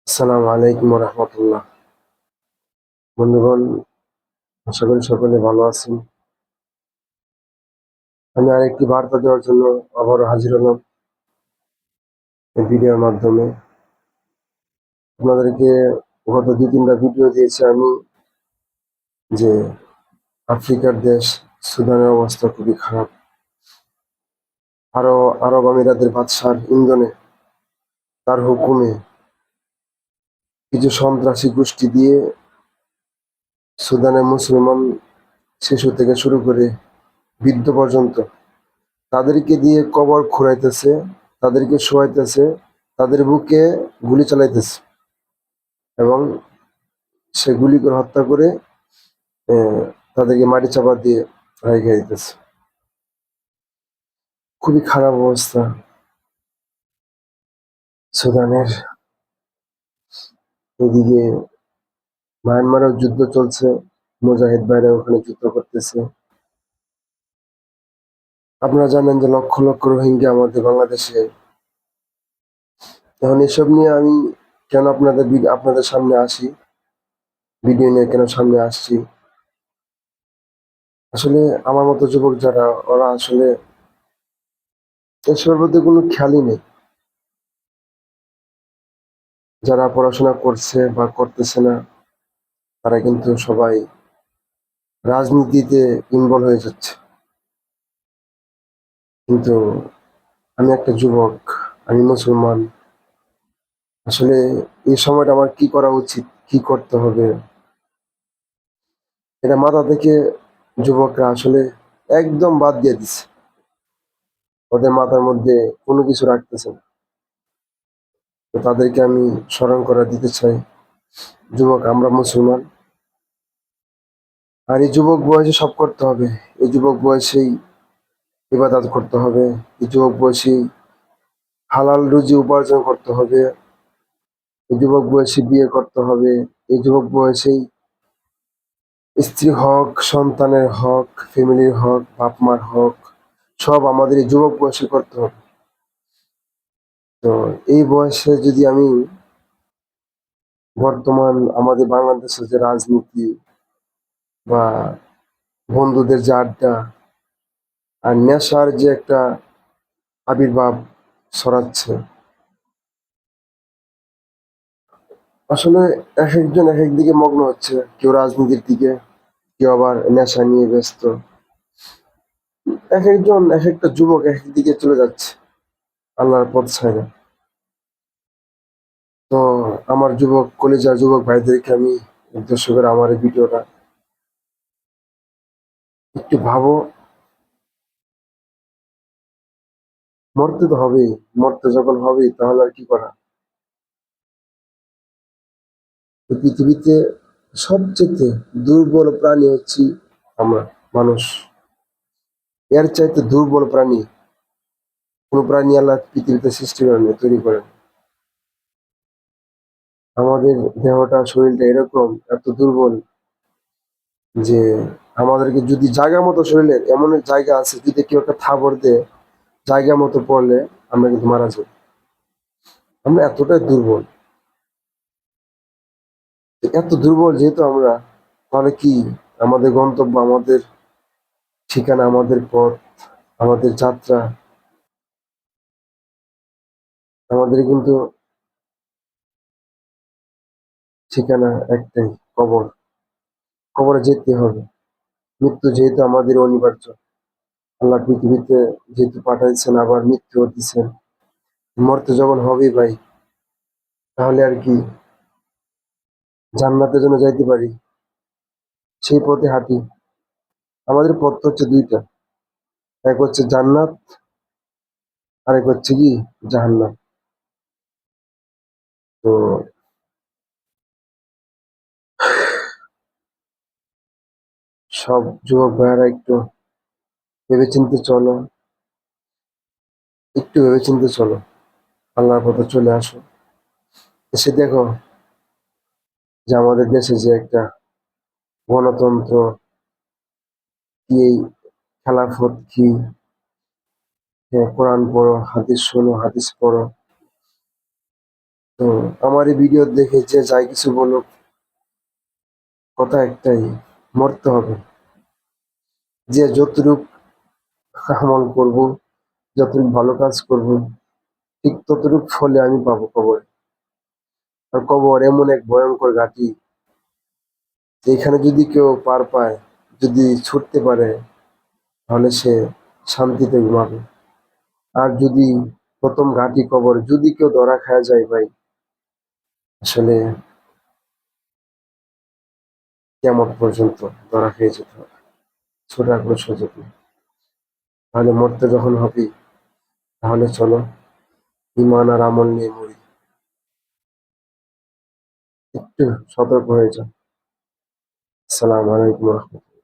আসসালামু আলাইকুম রহমতুল্লাহ। বন্ধুগণ, আশা করি সকলে ভালো আছেন। আমি আরেকটি বার্তা দেওয়ার জন্য আবারও হাজির হলাম এই ভিডিওর মাধ্যমে। আপনাদেরকে গত 2-3টা ভিডিও দিয়েছি আমি, যে আফ্রিকার দেশ সুদানের অবস্থা খুবই খারাপ। আরো আরব আমিরাতের বাদশার ইন্ধনে, তার হুকুমে কিছু সন্ত্রাসী গোষ্ঠী দিয়ে সুদানের মুসলমান শিশু থেকে শুরু করে বৃদ্ধ পর্যন্ত তাদেরকে দিয়ে কবর খুঁড়াইতেছে, তাদেরকে শোয়াইতেছে, তাদের বুকে গুলি চালাইতেছে এবং সে গুলি করে হত্যা করে আহ, তাদেরকে মাটি চাপা দিয়ে রেখে দিতেছে। খুবই খারাপ অবস্থা সুদানের। এদিকে মায়ানমারেও যুদ্ধ চলছে, মুজাহিদ ভাইরা ওখানে যুদ্ধ করতেছে। আপনারা জানেন যে লক্ষ লক্ষ রোহিঙ্গা আমাদের বাংলাদেশে। এখন এসব নিয়ে আমি কেন আপনাদের সামনে আসি, ভিডিও নিয়ে কেন সামনে আসছি, আসলে আমার মতো যুবক যারা, ওরা আসলে এসবের প্রতি কোনো খেয়ালই নেই। যারা পড়াশোনা করছে বা করতেছে না, তারা কিন্তু সবাই রাজনীতিতে ইনভলভ হয়ে যাচ্ছে। কিন্তু আমি একটা যুবক, আমি মুসলমান। আসলে এই সময়টা আমার কি করা উচিত, কি করতে হবে, এটা মাথা থেকে যুবকরা আসলে একদম বাদ দিয়ে দিচ্ছে। ওদের মাথার মধ্যে কোনো কিছু রাখতেছে না। তো তাদেরকে আমি স্মরণ করে দিতে চাই, যুবক আমরা মুসলমান, আর এই যুবক বয়সে সব করতে হবে। এই যুবক বয়সেই ইবাদত করতে হবে, এই যুবক বয়সেই হালাল রুজি উপার্জন করতে হবে, এই যুবক বয়সে বিয়ে করতে হবে, এই যুবক বয়সেই স্ত্রী হক, সন্তানের হক, ফ্যামিলির হক, বাপ মার হক, সব আমাদের এই যুবক বয়সে করতে হবে। তো এই বয়সে যদি আমি বর্তমান আমাদের বাংলাদেশের যে রাজনীতি বা বন্ধুদের যে আড্ডা আর নেশার যে একটা আবির্ভাব ছড়াচ্ছে, আসলে এক একজন এক এক দিকে মগ্ন হচ্ছে। কেউ রাজনীতির দিকে, কেউ আবার নেশা নিয়ে ব্যস্ত। এক একজন এক একটা যুবক এক এক দিকে চলে যাচ্ছে আল্লাহর পথ ছাড়া। তো আমার যুবক কলেজার যুবক ভাইদেরকে আমি উদ্দেশ্য করে আমার এই ভিডিওটা, একটু ভাবো, মরতে তো হবেই। মরতে যখন হবেই তাহলে আর কি করা। এই পৃথিবীতে সবচেয়ে দুর্বল প্রাণী হচ্ছি আমরা, মানুষ। এর চাইতে দুর্বল প্রাণী কোন প্রাণী আল্লাহ পৃথিবীতে সৃষ্টি করেন, তৈরি করেন। আমাদের দেহটা, শরীরটা এরকম এত দুর্বল যে আমাদেরকে যদি জায়গা মতো, শরীরের এমন এক জায়গা আছে, যদি কেউ একটা থাবড় দেয় জায়গা মতো পড়লে আমরা কিন্তু মারা যাই। আমরা এতটাই দুর্বল। এত দুর্বল যেহেতু আমরা, তাহলে কি আমাদের গন্তব্য, আমাদের ঠিকানা, আমাদের পথ, আমাদের যাত্রা, আমাদের কিন্তু ঠিকানা একটাই, কবর। কবরে যেতে হবে। মৃত্যু যেহেতু আমাদের অনিবার্য, আল্লাহ পৃথিবীতে যেহেতু পাঠাইছেন, আবার মৃত্যু দিচ্ছেন, মরতে যখন হবেই ভাই, তাহলে আর কি জান্নাতের জন্য যাইতে পারি, সেই পথে হাঁটি। আমাদের পথ তো হচ্ছে দুইটা, এক হচ্ছে জান্নাত, আরেক হচ্ছে কি জাহান্নাম। তো সব যুবক ভাইয়েরা একটু ভেবেচিন্তে চলো, একটু ভেবেচিন্তে চলো, আল্লাহর পথে চলে আসো। এসে দেখো যে আমাদের দেশে যে একটা গণতন্ত্র কি, খেলাফত কি, কোরআন পড়ো, হাদিস শোনো, হাদিস পড়ো, তো আমার এই ভিডিও দেখে যে যাই কিছু বলুক, কথা একটাই, মরতে হবে। যে যতটুক আমল করব, যতটুক ভালো কাজ করব, ঠিক ততটুক ফলে আমি পাবো কবরে। আর কবর এমন এক ভয়ঙ্কর ঘাঁটি, যে এখানে যদি কেউ পার পায়, যদি ছুটতে পারে, তাহলে সে শান্তিতে ঘুমাবে। আর যদি প্রথম ঘাঁটি কবর, যদি কেউ ধরা খাওয়া যায় ভাই, আসলে কিয়ামত পর্যন্ত ধরা খেয়ে যেতে হবে, ছোটার কোনো সুযোগ নেই। তাহলে মরতে যখন হবে, তাহলে চলো ইমান আর আমল নিয়ে মরি। একটু সতর্ক হয়ে যাও। আসসালামু আলাইকুম রহমতুল্লাহ।